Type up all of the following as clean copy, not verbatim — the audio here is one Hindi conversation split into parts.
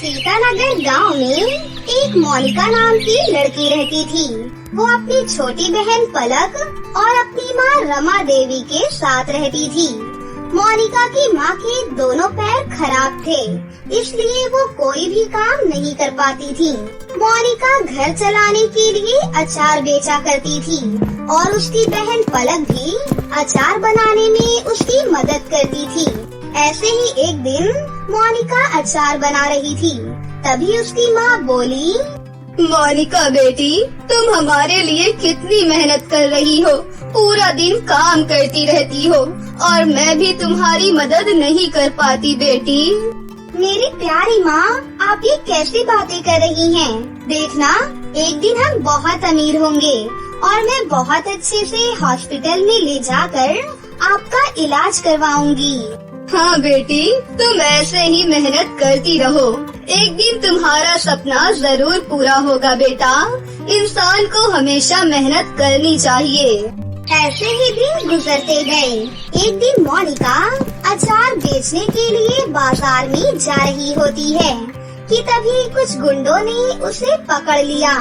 सीतानगर गांव में एक मोनिका नाम की लड़की रहती थी। वो अपनी छोटी बहन पलक और अपनी माँ रमा देवी के साथ रहती थी। मोनिका की माँ के दोनों पैर खराब थे, इसलिए वो कोई भी काम नहीं कर पाती थी। मोनिका घर चलाने के लिए अचार बेचा करती थी और उसकी बहन पलक भी अचार बनाने में उसकी मदद करती थी। ऐसे ही एक दिन मोनिका अचार बना रही थी, तभी उसकी माँ बोली, मोनिका बेटी, तुम हमारे लिए कितनी मेहनत कर रही हो, पूरा दिन काम करती रहती हो और मैं भी तुम्हारी मदद नहीं कर पाती बेटी। मेरी प्यारी माँ, आप ये कैसी बातें कर रही हैं? देखना, एक दिन हम बहुत अमीर होंगे और मैं बहुत अच्छे से हॉस्पिटल में ले जाकर आपका इलाज करवाऊंगी। हाँ बेटी, तुम ऐसे ही मेहनत करती रहो, एक दिन तुम्हारा सपना जरूर पूरा होगा बेटा। इंसान को हमेशा मेहनत करनी चाहिए। ऐसे ही दिन गुजरते गए। एक दिन मोनिका अचार बेचने के लिए बाजार में जा रही होती है कि तभी कुछ गुंडों ने उसे पकड़ लिया।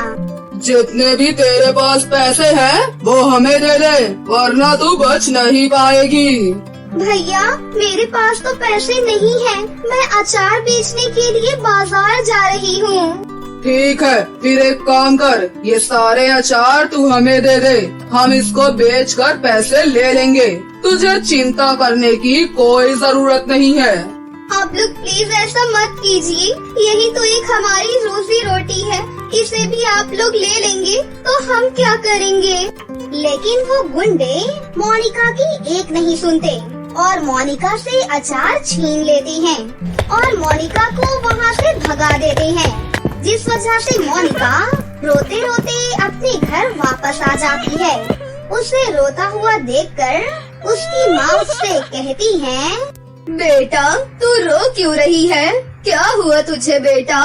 जितने भी तेरे पास पैसे हैं, वो हमें दे दे, वरना तू बच नहीं पाएगी। भैया, मेरे पास तो पैसे नहीं हैं। मैं अचार बेचने के लिए बाजार जा रही हूँ। ठीक है, फिर एक काम कर, ये सारे अचार तू हमें दे दे, हम इसको बेचकर पैसे ले लेंगे। तुझे चिंता करने की कोई जरूरत नहीं है। आप लोग प्लीज ऐसा मत कीजिए, यही तो एक हमारी रोजी रोटी है, इसे भी आप लोग ले लेंगे तो हम क्या करेंगे? लेकिन वो गुंडे मोनिका की एक नहीं सुनते और मोनिका से अचार छीन लेते हैं और मोनिका को वहाँ से भगा देते हैं, जिस वजह से मोनिका रोते रोते अपने घर वापस आ जाती है। उसे रोता हुआ देखकर उसकी माँ उससे कहती है, बेटा, तू रो क्यों रही है? क्या हुआ तुझे बेटा?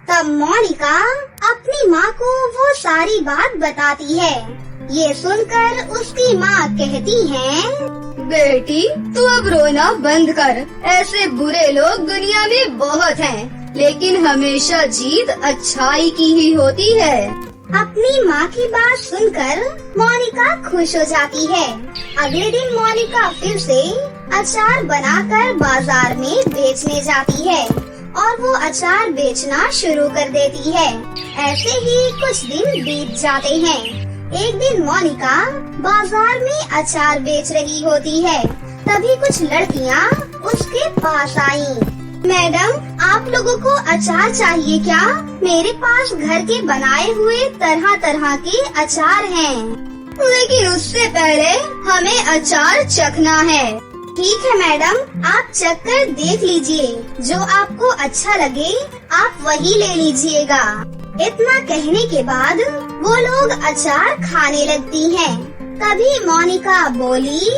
तब मोनिका अपनी माँ को वो सारी बात बताती है। ये सुनकर उसकी माँ कहती है, बेटी, तू अब रोना बंद कर। ऐसे बुरे लोग दुनिया में बहुत हैं, लेकिन हमेशा जीत अच्छाई की ही होती है। अपनी माँ की बात सुनकर मोनिका खुश हो जाती है। अगले दिन मोनिका फिर से अचार बनाकर बाजार में बेचने जाती है और वो अचार बेचना शुरू कर देती है। ऐसे ही कुछ दिन बीत जाते हैं। एक दिन मोनिका बाजार में अचार बेच रही होती है, तभी कुछ लड़कियाँ उसके पास आईं। मैडम, आप लोगों को अचार चाहिए क्या? मेरे पास घर के बनाए हुए तरह तरह के अचार हैं। लेकिन उससे पहले हमें अचार चखना है। ठीक है मैडम, आप चख कर देख लीजिए, जो आपको अच्छा लगे आप वही ले लीजिएगा। इतना कहने के बाद वो लोग अचार खाने लगती हैं। तभी मोनिका बोली,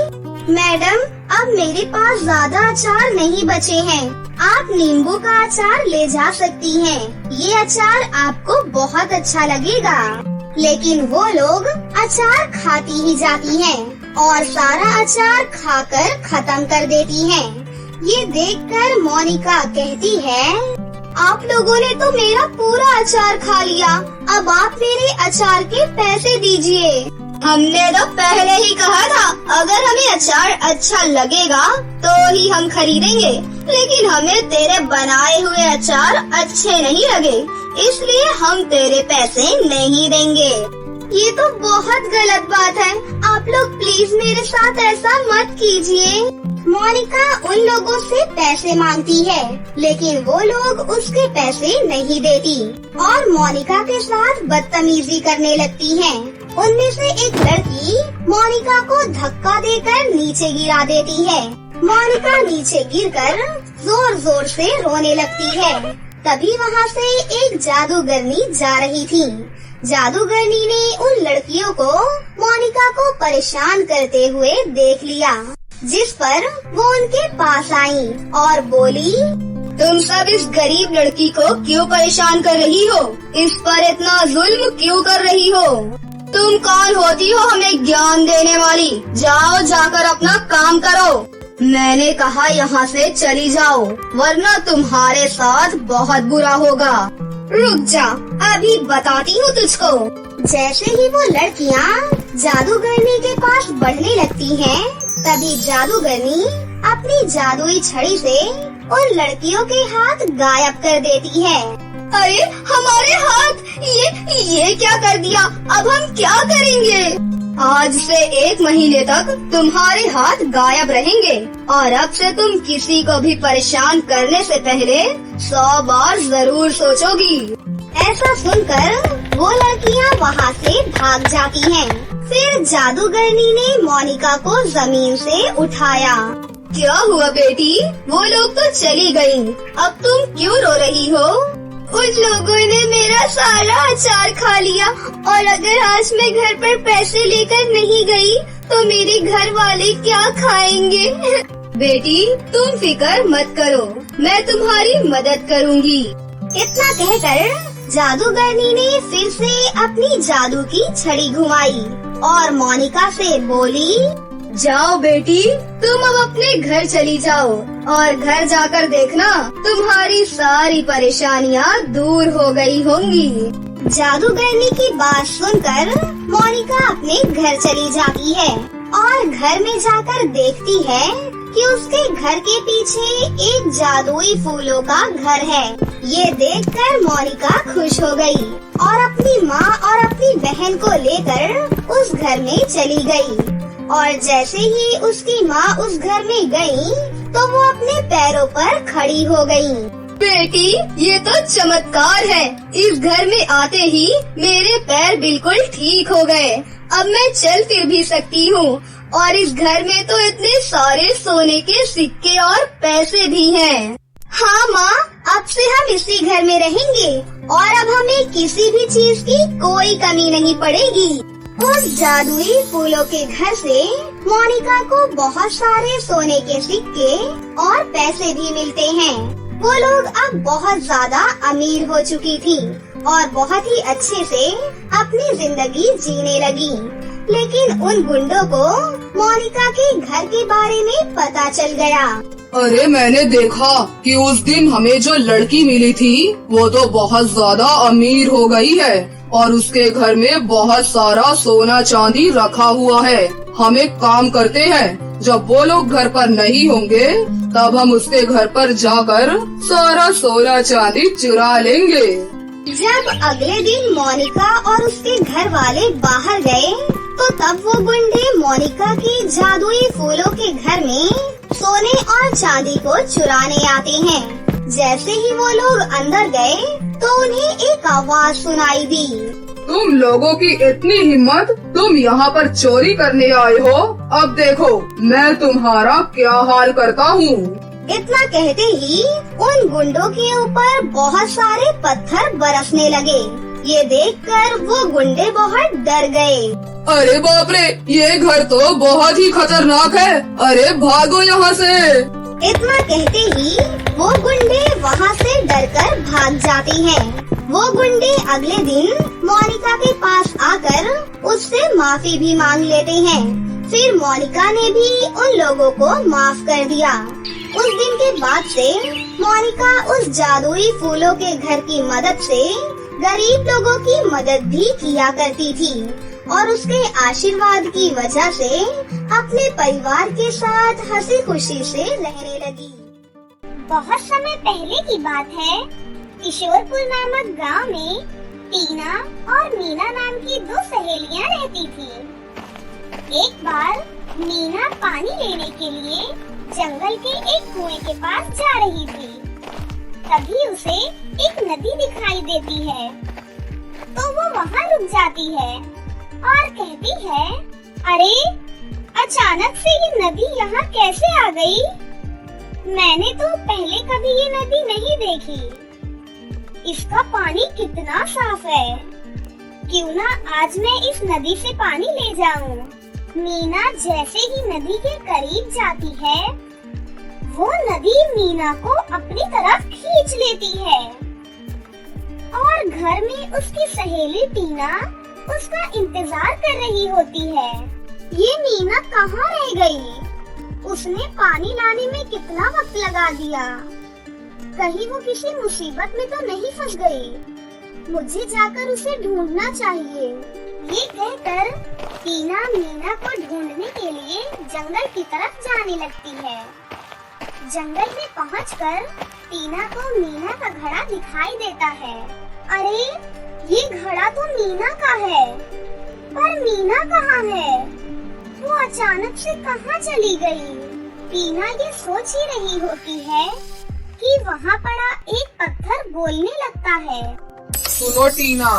मैडम, अब मेरे पास ज्यादा अचार नहीं बचे हैं, आप नींबू का अचार ले जा सकती हैं। ये अचार आपको बहुत अच्छा लगेगा। लेकिन वो लोग अचार खाती ही जाती हैं और सारा अचार खाकर खत्म कर देती हैं। ये देखकर मोनिका कहती है, आप लोगों ने तो मेरा पूरा अचार खा लिया, अब आप मेरे अचार के पैसे दीजिए। हमने तो पहले ही कहा था, अगर हमें अचार अच्छा लगेगा तो ही हम खरीदेंगे, लेकिन हमें तेरे बनाए हुए अचार अच्छे नहीं लगे, इसलिए हम तेरे पैसे नहीं देंगे। ये तो बहुत गलत बात है, आप लोग प्लीज मेरे साथ ऐसा मत कीजिए। मोनिका उन लोगों से पैसे मांगती है, लेकिन वो लोग उसके पैसे नहीं देती और मोनिका के साथ बदतमीजी करने लगती हैं। उनमें से एक लड़की मोनिका को धक्का देकर नीचे गिरा देती है। मोनिका नीचे गिरकर जोर जोर से रोने लगती है। तभी वहाँ से एक जादूगरनी जा रही थी। जादूगरनी ने उन लड़कियों को मोनिका को परेशान करते हुए देख लिया, जिस पर वो उनके पास आई और बोली, तुम सब इस गरीब लड़की को क्यों परेशान कर रही हो? इस पर इतना जुल्म क्यों कर रही हो? तुम कौन होती हो हमें ज्ञान देने वाली? जाओ, जाकर अपना काम करो। मैंने कहा यहाँ से चली जाओ, वरना तुम्हारे साथ बहुत बुरा होगा। रुक जा, अभी बताती हूँ तुझको। जैसे ही वो लड़कियाँ जादूगरनी के पास बढ़ने लगती हैं, तभी जादूगरनी अपनी जादुई छड़ी से उन लड़कियों के हाथ गायब कर देती है। अरे हमारे हाथ, ये क्या कर दिया? अब हम क्या करेंगे? आज से 1 महीने तक तुम्हारे हाथ गायब रहेंगे और अब से तुम किसी को भी परेशान करने से पहले 100 बार जरूर सोचोगी। ऐसा सुनकर वो लड़कियाँ वहाँ से भाग जाती हैं। फिर जादूगरनी ने मोनिका को जमीन से उठाया। क्या हुआ बेटी? वो लोग तो चली गयी, अब तुम क्यों रो रही हो? उन लोगों ने मेरा सारा अचार खा लिया और अगर आज मैं घर पर पैसे लेकर नहीं गई तो मेरे घर वाले क्या खाएंगे? बेटी तुम फिक्र मत करो, मैं तुम्हारी मदद करूँगी। इतना कहकर जादूगरनी ने फिर से अपनी जादू की छड़ी घुमाई और मोनिका से बोली, जाओ बेटी, तुम अब अपने घर चली जाओ और घर जाकर देखना तुम्हारी सारी परेशानियाँ दूर हो गई होंगी। जादूगरनी की बात सुनकर मोनिका अपने घर चली जाती है और घर में जाकर देखती है कि उसके घर के पीछे एक जादुई फूलों का घर है। ये देखकर मोनिका खुश हो गई और अपनी माँ और अपनी बहन को लेकर उस घर में चली गई। और जैसे ही उसकी माँ उस घर में गई तो वो अपने पैरों पर खड़ी हो गई। बेटी ये तो चमत्कार है, इस घर में आते ही मेरे पैर बिल्कुल ठीक हो गए, अब मैं चल फिर भी सकती हूँ और इस घर में तो इतने सारे सोने के सिक्के और पैसे भी हैं। हाँ माँ, अब से हम इसी घर में रहेंगे और अब हमें किसी भी चीज की कोई कमी नहीं पड़ेगी। उस जादुई फूलों के घर से मोनिका को बहुत सारे सोने के सिक्के और पैसे भी मिलते हैं। वो लोग अब बहुत ज्यादा अमीर हो चुकी थी और बहुत ही अच्छे से अपनी जिंदगी जीने लगी। लेकिन उन गुंडों को मोनिका के घर के बारे में पता चल गया। अरे मैंने देखा कि उस दिन हमें जो लड़की मिली थी वो तो बहुत ज्यादा अमीर हो गई है और उसके घर में बहुत सारा सोना चांदी रखा हुआ है। हम एक काम करते हैं, जब वो लोग घर पर नहीं होंगे तब हम उसके घर पर जाकर सारा सोना चांदी चुरा लेंगे। जब अगले दिन मोनिका और उसके घर वाले बाहर गए तो तब वो गुंडे मोनिका के जादुई फूलों के घर में सोने और चांदी को चुराने आते हैं। जैसे ही वो लोग अंदर गए तो उन्हें एक आवाज सुनाई दी। तुम लोगों की इतनी हिम्मत, तुम यहाँ पर चोरी करने आए हो? अब देखो मैं तुम्हारा क्या हाल करता हूँ। इतना कहते ही उन गुंडों के ऊपर बहुत सारे पत्थर बरसने लगे। ये देखकर वो गुंडे बहुत डर गए। अरे बाप रे, ये घर तो बहुत ही खतरनाक है, अरे भागो यहाँ से। इतना कहते ही वो गुंडे वहाँ से डरकर भाग जाते हैं। वो गुंडे अगले दिन मोनिका के पास आकर उससे माफी भी मांग लेते हैं। फिर मोनिका ने भी उन लोगों को माफ कर दिया। उस दिन के बाद से मोनिका उस जादुई फूलों के घर की मदद से गरीब लोगों की मदद भी किया करती थी और उसके आशीर्वाद की वजह से अपने परिवार के साथ हंसी खुशी से रहने लगी। बहुत समय पहले की बात है, किशोरपुर नामक गांव में टीना और मीना नाम की 2 सहेलियां रहती थी। एक बार मीना पानी लेने के लिए जंगल के एक कुएं के पास जा रही थी। तभी उसे एक नदी दिखाई देती है, तो वो वहाँ रुक जाती है और कहती है, अरे अचानक से ये नदी यहाँ कैसे आ गई? मैंने तो पहले कभी ये नदी नहीं देखी। इसका पानी कितना साफ है, क्यों ना आज मैं इस नदी से पानी ले जाऊं। मीना जैसे ही नदी के करीब जाती है, वो नदी मीना को अपनी तरफ खींच लेती है और घर में उसकी सहेली टीना उसका इंतजार कर रही होती है। ये मीना कहाँ रह गई? उसने पानी लाने में कितना वक्त लगा दिया। कहीं वो किसी मुसीबत में तो नहीं फंस गई। मुझे जाकर उसे ढूंढना चाहिए। ये कहकर टीना मीना को ढूंढने के लिए जंगल की तरफ जाने लगती है। जंगल में पहुंचकर टीना को मीना का घड़ा दिखाई देता है। अरे, ये घड़ा तो मीना का है, पर मीना कहाँ है? वो अचानक से कहाँ चली गई? टीना ये सोच ही रही होती है कि वहाँ पड़ा एक पत्थर बोलने लगता है। सुनो टीना,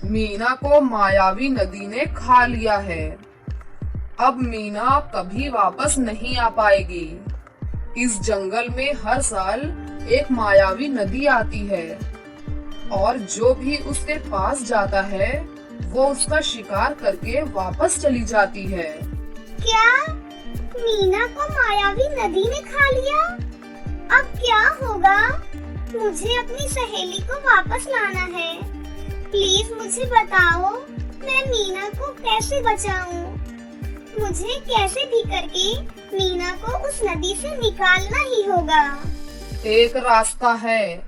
मीना को मायावी नदी ने खा लिया है। अब मीना कभी वापस नहीं आ पाएगी। इस जंगल में हर साल एक मायावी नदी आती है और जो भी उसके पास जाता है वो उसका शिकार करके वापस चली जाती है। क्या मीना को मायावी नदी ने खा लिया? अब क्या होगा? मुझे अपनी सहेली को वापस लाना है। प्लीज मुझे बताओ, मैं मीना को कैसे बचाऊं? मुझे कैसे भी करके मीना को उस नदी से निकालना ही होगा। एक रास्ता है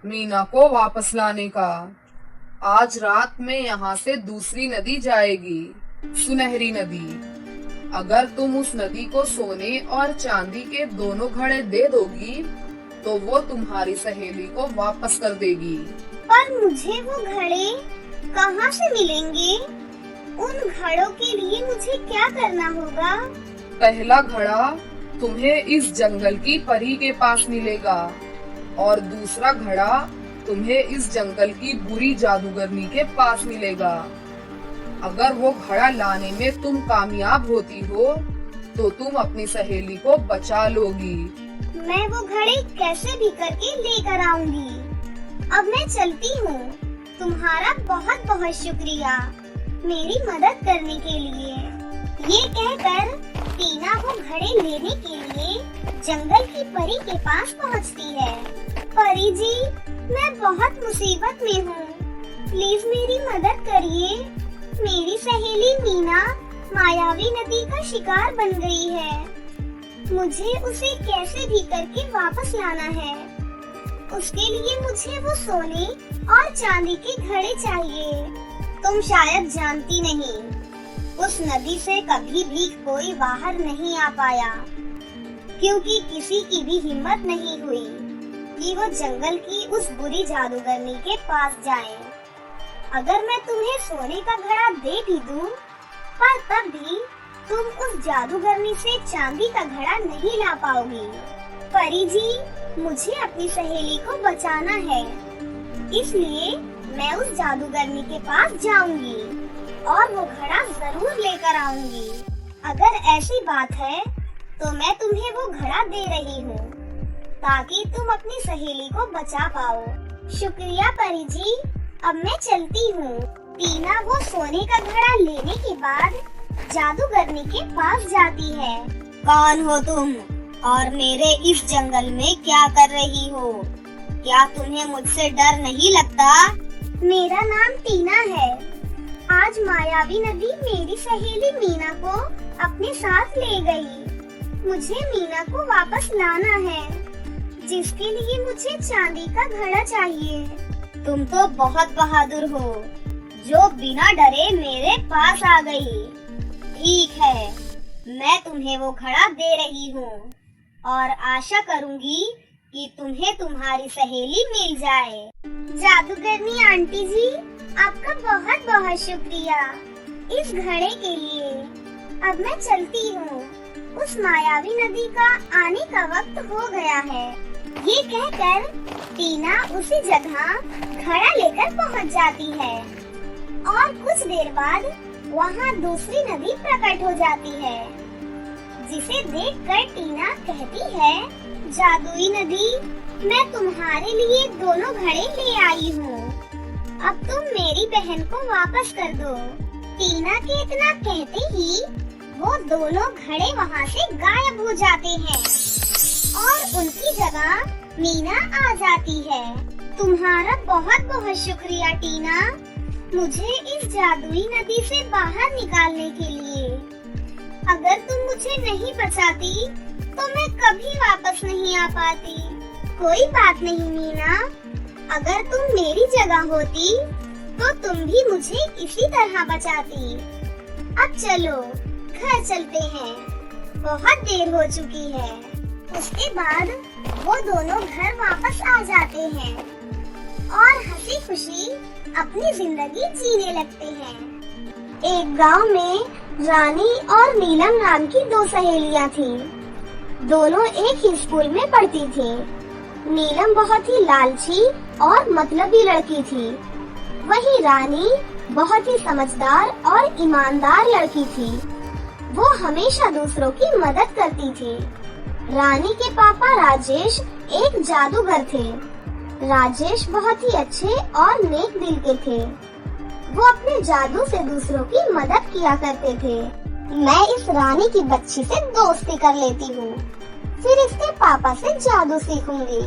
मीना को वापस लाने का। आज रात में यहाँ से दूसरी नदी जाएगी, सुनहरी नदी। अगर तुम उस नदी को सोने और चांदी के दोनों घड़े दे दोगी तो वो तुम्हारी सहेली को वापस कर देगी। पर मुझे वो घड़े कहाँ से मिलेंगे? उन घड़ों के लिए मुझे क्या करना होगा? पहला घड़ा तुम्हें इस जंगल की परी के पास मिलेगा और दूसरा घड़ा तुम्हें इस जंगल की बुरी जादूगरनी के पास मिलेगा। अगर वो घड़ा लाने में तुम कामयाब होती हो तो तुम अपनी सहेली को बचा लोगी। मैं वो घड़े कैसे भी करके लेकर आऊंगी। अब मैं चलती हूँ। तुम्हारा बहुत बहुत शुक्रिया मेरी मदद करने के लिए। ये कहकर टीना वो घड़े लेने के लिए जंगल की परी के पास पहुँचती है। परी जी, मैं बहुत मुसीबत में हूँ, प्लीज मेरी मदद करिए। मेरी सहेली मीना मायावी नदी का शिकार बन गई है। मुझे उसे कैसे भी करके वापस लाना है। उसके लिए मुझे वो सोने और चांदी के घड़े चाहिए। तुम शायद जानती नहीं, उस नदी से कभी भी कोई बाहर नहीं आ पाया, क्योंकि किसी की भी हिम्मत नहीं हुई कि वो जंगल की उस बुरी जादूगरनी के पास जाए। अगर मैं तुम्हें सोने का घड़ा दे भी दूं, पर तब भी तुम उस जादूगरनी से चांदी का घड़ा नहीं ला पाओगी। परी जी, मुझे अपनी सहेली को बचाना है, इसलिए मैं उस जादूगरनी के पास जाऊंगी और वो घड़ा जरूर लेकर आऊंगी। अगर ऐसी बात है तो मैं तुम्हें वो घड़ा दे रही हूँ ताकि तुम अपनी सहेली को बचा पाओ। शुक्रिया परी जी, अब मैं चलती हूँ। टीना वो सोने का घड़ा लेने के बाद जादूगरनी के पास जाती है। कौन हो तुम और मेरे इस जंगल में क्या कर रही हो? क्या तुम्हें मुझसे डर नहीं लगता? मेरा नाम टीना है। आज मायावी नदी मेरी सहेली मीना को अपने साथ ले गई। मुझे मीना को वापस लाना है, जिसके लिए मुझे चांदी का घड़ा चाहिए। तुम तो बहुत बहादुर हो, जो बिना डरे मेरे पास आ गई। ठीक है, मैं तुम्हें वो घड़ा दे रही हूँ और आशा करूँगी कि तुम्हें तुम्हारी सहेली मिल जाए। जादूगरनी आंटी जी, आपका बहुत बहुत शुक्रिया इस घड़े के लिए। अब मैं चलती हूँ, उस मायावी नदी का आने का वक्त हो गया है। ये कहकर टीना उसी जगह घड़ा लेकर पहुँच जाती है और कुछ देर बाद वहाँ दूसरी नदी प्रकट हो जाती है, जिसे देखकर टीना कहती है, जादुई नदी, मैं तुम्हारे लिए दोनों घड़े ले आई हूँ। अब तुम मेरी बहन को वापस कर दो। टीना के इतना कहते ही वो दोनों घड़े वहाँ से गायब हो जाते हैं और उनकी जगह मीना आ जाती है। तुम्हारा बहुत बहुत शुक्रिया टीना, मुझे इस जादुई नदी से बाहर निकालने के लिए। अगर तुम मुझे नहीं बचाती तो मैं कभी वापस नहीं आ पाती। कोई बात नहीं मीना, अगर तुम मेरी जगह होती तो तुम भी मुझे इसी तरह बचाती। अब चलो घर चलते हैं, बहुत देर हो चुकी है। उसके बाद वो दोनों घर वापस आ जाते हैं और हंसी खुशी अपनी जिंदगी जीने लगते हैं। एक गांव में रानी और नीलम नाम की दो सहेलियां थीं। दोनों एक ही स्कूल में पढ़ती थीं। नीलम बहुत ही लालची और मतलबी लड़की थी, वही रानी बहुत ही समझदार और ईमानदार लड़की थी। वो हमेशा दूसरों की मदद करती थी। रानी के पापा राजेश एक जादूगर थे। राजेश बहुत ही अच्छे और नेक दिल के थे। वो अपने जादू से दूसरों की मदद किया करते थे। मैं इस रानी की बच्ची से दोस्ती कर लेती हूँ, फिर इसके पापा से जादू सीखूंगी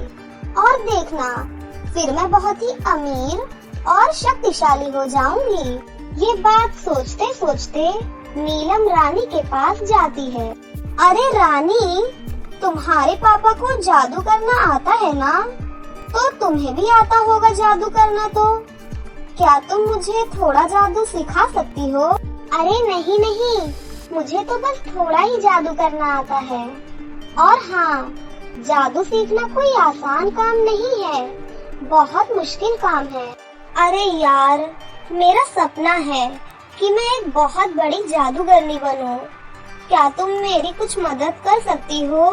और देखना, फिर मैं बहुत ही अमीर और शक्तिशाली हो जाऊंगी। ये बात सोचते सोचते नीलम रानी के पास जाती है। अरे रानी, तुम्हारे पापा को जादू करना आता है ना? तो तुम्हें भी आता होगा जादू करना, तो क्या तुम मुझे थोड़ा जादू सिखा सकती हो? अरे नहीं नहीं, मुझे तो बस थोड़ा ही जादू करना आता है। और हाँ, जादू सीखना कोई आसान काम नहीं है, बहुत मुश्किल काम है। अरे यार, मेरा सपना है कि मैं एक बहुत बड़ी जादूगरनी बनूं। क्या तुम मेरी कुछ मदद कर सकती हो?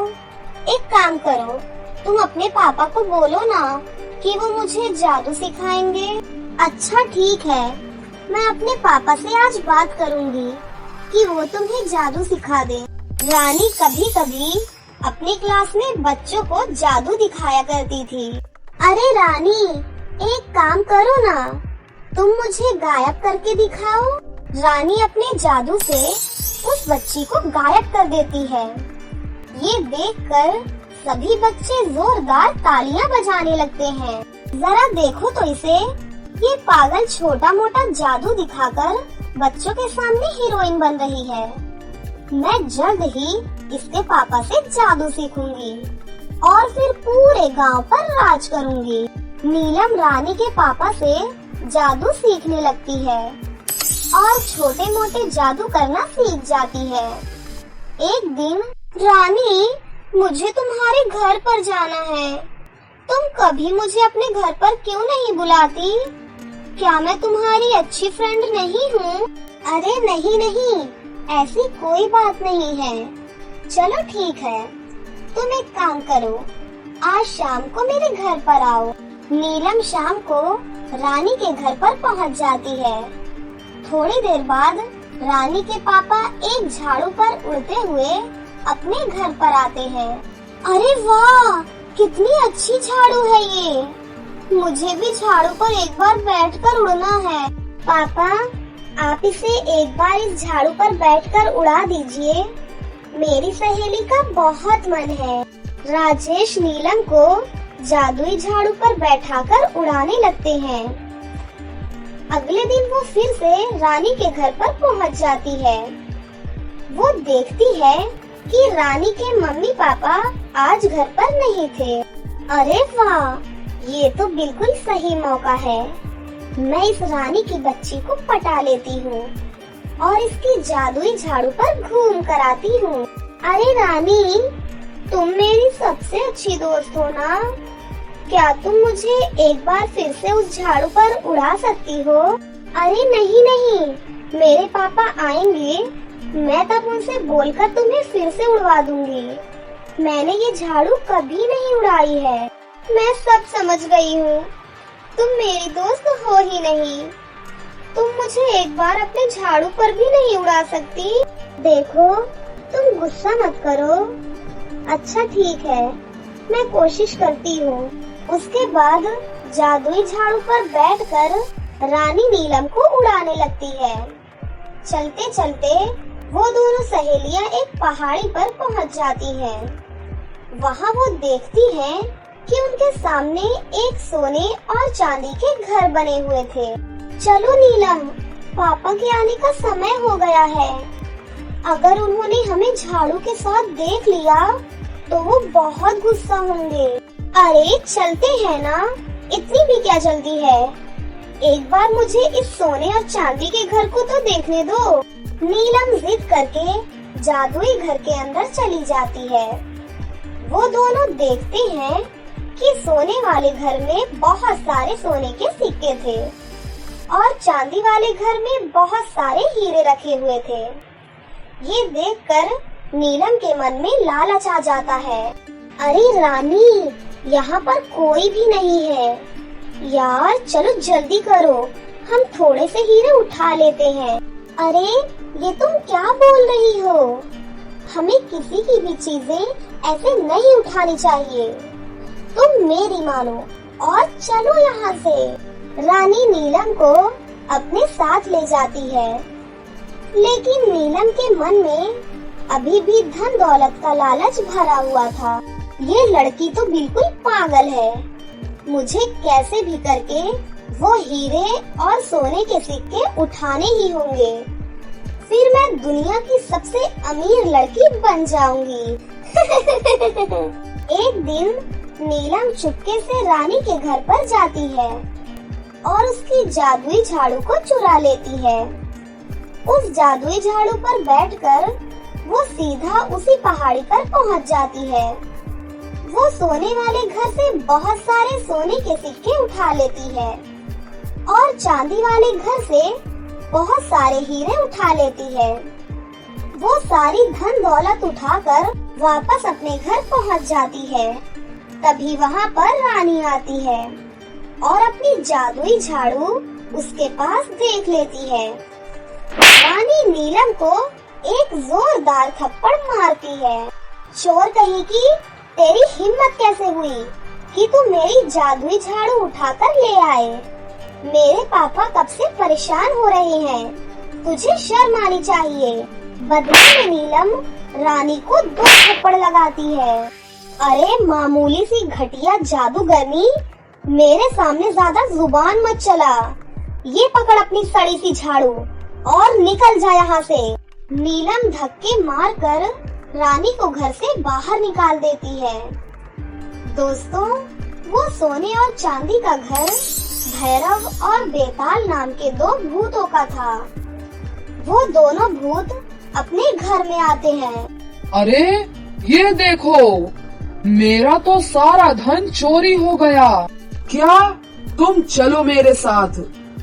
एक काम करो, तुम अपने पापा को बोलो ना कि वो मुझे जादू सिखाएंगे। अच्छा ठीक है, मैं अपने पापा से आज बात करूंगी कि वो तुम्हें जादू सिखा दे। रानी कभी कभी अपनी क्लास में बच्चों को जादू दिखाया करती थी। अरे रानी, एक काम करो ना, तुम मुझे गायब करके दिखाओ। रानी अपने जादू से उस बच्ची को गायब कर देती है। ये देखकर सभी बच्चे जोरदार तालियां बजाने लगते हैं। जरा देखो तो इसे, ये पागल छोटा मोटा जादू दिखाकर बच्चों के सामने हीरोइन बन रही है। मैं जल्द ही इसके पापा से जादू सीखूंगी और फिर पूरे गांव पर राज करूंगी। नीलम रानी के पापा से जादू सीखने लगती है और छोटे मोटे जादू करना सीख जाती है। एक दिन, रानी, मुझे तुम्हारे घर पर जाना है। तुम कभी मुझे अपने घर पर क्यों नहीं बुलाती? क्या मैं तुम्हारी अच्छी फ्रेंड नहीं हूँ? अरे नहीं नहीं, ऐसी कोई बात नहीं है। चलो ठीक है, तुम एक काम करो, आज शाम को मेरे घर पर आओ। नीलम शाम को रानी के घर पर पहुंच जाती है। थोड़ी देर बाद रानी के पापा एक झाड़ू पर उड़ते हुए अपने घर पर आते हैं। अरे वाह, कितनी अच्छी झाड़ू है ये। मुझे भी झाड़ू पर एक बार बैठकर उड़ना है। पापा, आप इसे एक बार इस झाड़ू पर बैठकर उड़ा दीजिए। मेरी सहेली का बहुत मन है। राजेश नीलम को जादुई झाड़ू पर बैठाकर उड़ाने लगते हैं। अगले दिन वो फिर से रानी के घर पर पहुंच जाती है। वो देखती है कि रानी के मम्मी पापा आज घर पर नहीं थे। अरे वाह, ये तो बिल्कुल सही मौका है। मैं इस रानी की बच्ची को पटा लेती हूँ और इसकी जादुई झाड़ू पर घूम कर आती हूँ। अरे रानी, तुम मेरी सबसे अच्छी दोस्त हो ना? क्या तुम मुझे एक बार फिर से उस झाड़ू पर उड़ा सकती हो? अरे नहीं नहीं, मेरे पापा आएंगे, मैं तब उनसे बोलकर तुम्हें फिर से उड़वा दूंगी। मैंने ये झाड़ू कभी नहीं उड़ाई है। मैं सब समझ गई हूँ, तुम मेरी दोस्त हो ही नहीं। तुम मुझे एक बार अपने झाड़ू पर भी नहीं उड़ा सकती। देखो, तुम गुस्सा मत करो। अच्छा ठीक है, मैं कोशिश करती हूँ। उसके बाद जादुई झाड़ू पर बैठकर रानी नीलम को उड़ाने लगती है। चलते चलते वो दोनों सहेलियां एक पहाड़ी पर पहुंच जाती हैं। वहां वो देखती हैं कि उनके सामने एक सोने और चांदी के घर बने हुए थे। चलो नीलम, पापा के आने का समय हो गया है। अगर उन्होंने हमें झाड़ू के साथ देख लिया तो वो बहुत गुस्सा होंगे। अरे चलते हैं ना, इतनी भी क्या जल्दी है। एक बार मुझे इस सोने और चांदी के घर को तो देखने दो। नीलम जिद करके जादुई घर के अंदर चली जाती है। वो दोनों देखते हैं कि सोने वाले घर में बहुत सारे सोने के सिक्के थे और चांदी वाले घर में बहुत सारे हीरे रखे हुए थे। ये देखकर नीलम के मन में लालच आ जाता है। अरे रानी, यहाँ पर कोई भी नहीं है। यार चलो जल्दी करो, हम थोड़े से हीरे उठा लेते हैं। अरे ये तुम क्या बोल रही हो? हमें किसी की भी चीजें ऐसे नहीं उठानी चाहिए। तुम मेरी मानो और चलो यहाँ से। रानी नीलम को अपने साथ ले जाती है, लेकिन नीलम के मन में अभी भी धन दौलत का लालच भरा हुआ था। ये लड़की तो बिल्कुल पागल है। मुझे कैसे भी करके वो हीरे और सोने के सिक्के उठाने ही होंगे, फिर मैं दुनिया की सबसे अमीर लड़की बन जाऊंगी। एक दिन नीलम चुपके से रानी के घर पर जाती है और उसकी जादुई झाड़ू को चुरा लेती है। उस जादुई झाड़ू पर बैठकर वो सीधा उसी पहाड़ी पर पहुंच जाती है। वो सोने वाले घर से बहुत सारे सोने के सिक्के उठा लेती है और चांदी वाले घर से बहुत सारे हीरे उठा लेती है। वो सारी धन दौलत उठाकर वापस अपने घर पहुंच जाती है। तभी वहाँ पर रानी आती है और अपनी जादुई झाड़ू उसके पास देख लेती है। रानी नीलम को एक जोरदार थप्पड़ मारती है। चोर कहीं की, तेरी हिम्मत कैसे हुई कि तू मेरी जादुई झाड़ू उठाकर ले आए? मेरे पापा कब से परेशान हो रहे हैं, तुझे शर्म आनी चाहिए। बदले में नीलम रानी को 2 थप्पड़ लगाती है। अरे मामूली सी घटिया जादूगरनी, मेरे सामने ज्यादा जुबान मत चला। ये पकड़ अपनी सड़ी सी झाड़ू और निकल जा यहाँ से। नीलम धक्के मारकर रानी को घर से बाहर निकाल देती है। दोस्तों, वो सोने और चांदी का घर भैरव और बेताल नाम के 2 भूतों का था। वो दोनों भूत अपने घर में आते हैं। अरे ये देखो, मेरा तो सारा धन चोरी हो गया। क्या तुम चलो मेरे साथ,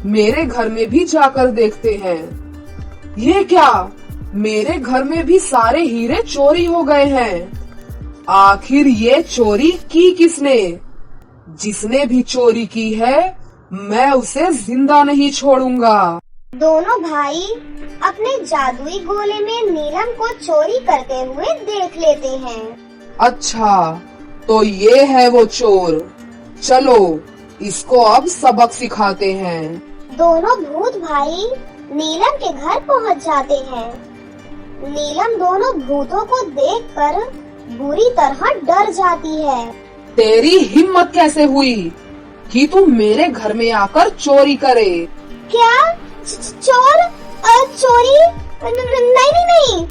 मेरे घर में भी जाकर देखते हैं। ये क्या, मेरे घर में भी सारे हीरे चोरी हो गए हैं। आखिर ये चोरी की किसने? जिसने भी चोरी की है, मैं उसे जिंदा नहीं छोड़ूंगा। दोनों भाई अपने जादुई गोले में नीलम को चोरी करते हुए देख लेते हैं। अच्छा, तो ये है वो चोर। चलो इसको अब सबक सिखाते हैं। दोनों भूत भाई नीलम के घर पहुंच जाते हैं। नीलम दोनों भूतों को देखकर बुरी तरह डर जाती है। तेरी हिम्मत कैसे हुई कि तुम मेरे घर में आकर चोरी करे? क्या चोर? चोरी? नहीं,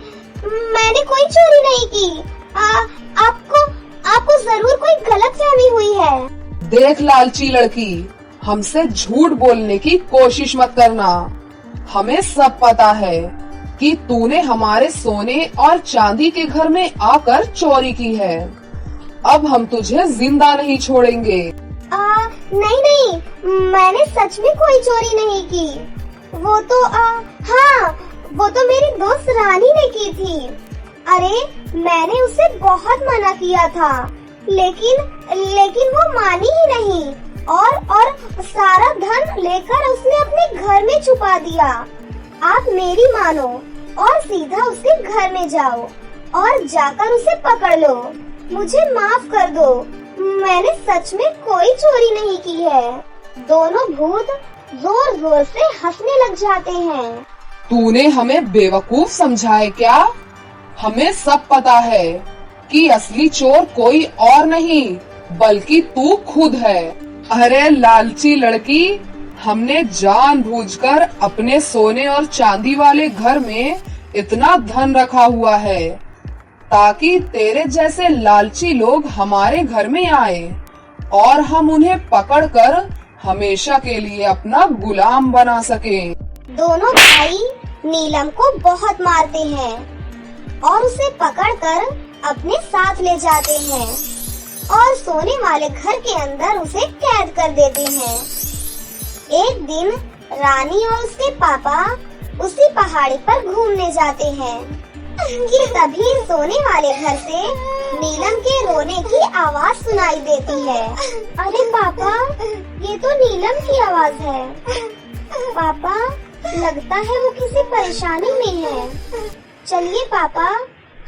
मैंने कोई चोरी नहीं की। आपको जरूर कोई गलतफहमी हुई है। देख लालची लड़की, हमसे झूठ बोलने की कोशिश मत करना। हमें सब पता है कि तूने हमारे सोने और चांदी के घर में आकर चोरी की है। अब हम तुझे जिंदा नहीं छोड़ेंगे। नहीं, मैंने सच में कोई चोरी नहीं की। वो तो हाँ, वो तो मेरी दोस्त रानी ने की थी। अरे मैंने उसे बहुत मना किया था, लेकिन वो मानी ही नहीं और सारा धन लेकर उसने अपने घर में छुपा दिया। आप मेरी मानो और सीधा उसके घर में जाओ और जाकर उसे पकड़ लो। मुझे माफ कर दो, मैंने सच में कोई चोरी नहीं की है। दोनों भूत जोर जोर से हंसने लग जाते हैं। तूने हमें बेवकूफ समझा है क्या? हमें सब पता है कि असली चोर कोई और नहीं बल्कि तू खुद है। अरे लालची लड़की, हमने जानबूझकर अपने सोने और चांदी वाले घर में इतना धन रखा हुआ है ताकि तेरे जैसे लालची लोग हमारे घर में आए और हम उन्हें पकड़कर हमेशा के लिए अपना गुलाम बना सके। दोनों भाई नीलम को बहुत मारते हैं और उसे पकड़कर अपने साथ ले जाते हैं और सोने वाले घर के अंदर उसे कैद कर देते हैं। एक दिन रानी और उसके पापा उसी पहाड़ी पर घूमने जाते हैं कि तभी सोने वाले घर से नीलम के रोने की आवाज सुनाई देती है। अरे पापा, ये तो नीलम की आवाज है। पापा, लगता है वो किसी परेशानी में है। चलिए पापा,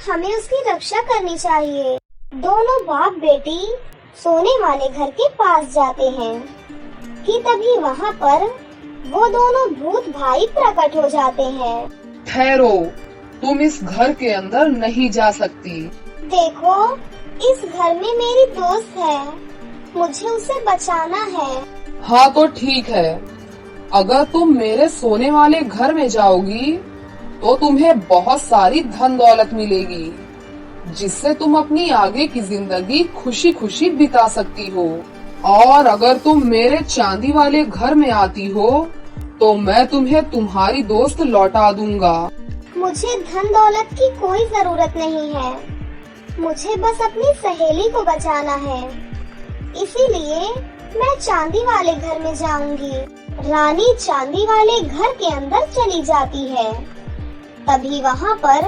हमें उसकी रक्षा करनी चाहिए। दोनों बाप बेटी सोने वाले घर के पास जाते हैं कि तभी वहाँ पर वो दोनों भूत भाई प्रकट हो जाते हैं। ठहरो, तुम इस घर के अंदर नहीं जा सकती। देखो, इस घर में मेरी दोस्त है, मुझे उसे बचाना है। हाँ तो ठीक है, अगर तुम मेरे सोने वाले घर में जाओगी तो तुम्हें बहुत सारी धन दौलत मिलेगी जिससे तुम अपनी आगे की जिंदगी खुशी खुशी बिता सकती हो। और अगर तुम मेरे चांदी वाले घर में आती हो तो मैं तुम्हें तुम्हारी दोस्त लौटा दूंगा। मुझे धन दौलत की कोई जरूरत नहीं है, मुझे बस अपनी सहेली को बचाना है, इसीलिए मैं चांदी वाले घर में जाऊंगी। रानी चांदी वाले घर के अंदर चली जाती है। तभी वहाँ पर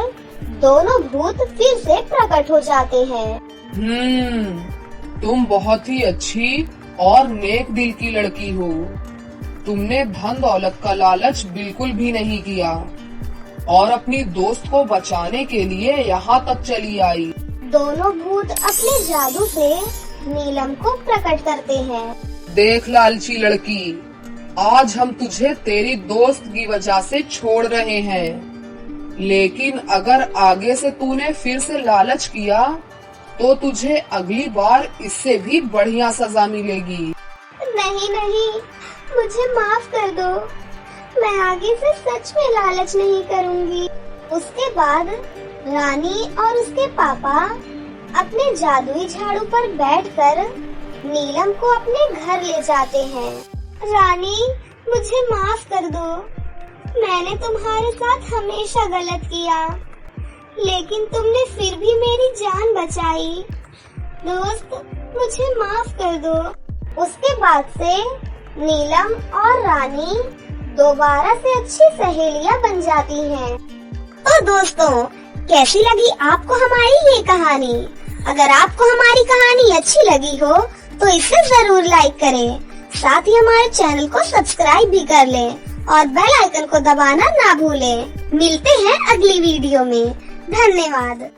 दोनों भूत फिर से प्रकट हो जाते हैं। तुम बहुत ही अच्छी और नेक दिल की लड़की हो। तुमने धन दौलत का लालच बिल्कुल भी नहीं किया और अपनी दोस्त को बचाने के लिए यहाँ तक चली आई। दोनों भूत अपने जादू से नीलम को प्रकट करते हैं। देख लालची लड़की, आज हम तुझे तेरी दोस्त की वजह से छोड़ रहे हैं, लेकिन अगर आगे से तूने फिर से लालच किया तो तुझे अगली बार इससे भी बढ़िया सजा मिलेगी। नहीं नहीं, मुझे माफ कर दो, मैं आगे से सच में लालच नहीं करूंगी। उसके बाद रानी और उसके पापा अपने जादुई झाड़ू पर बैठकर नीलम को अपने घर ले जाते हैं। रानी, मुझे माफ कर दो, मैंने तुम्हारे साथ हमेशा गलत किया, लेकिन तुमने फिर भी मेरी जान बचाई। दोस्त, मुझे माफ कर दो। उसके बाद से नीलम और रानी दोबारा से अच्छी सहेलियां बन जाती हैं। तो दोस्तों, कैसी लगी आपको हमारी ये कहानी? अगर आपको हमारी कहानी अच्छी लगी हो तो इसे जरूर लाइक करें, साथ ही हमारे चैनल को सब्सक्राइब भी कर लें और बेल आइकन को दबाना ना भूलें। मिलते हैं अगली वीडियो में। धन्यवाद।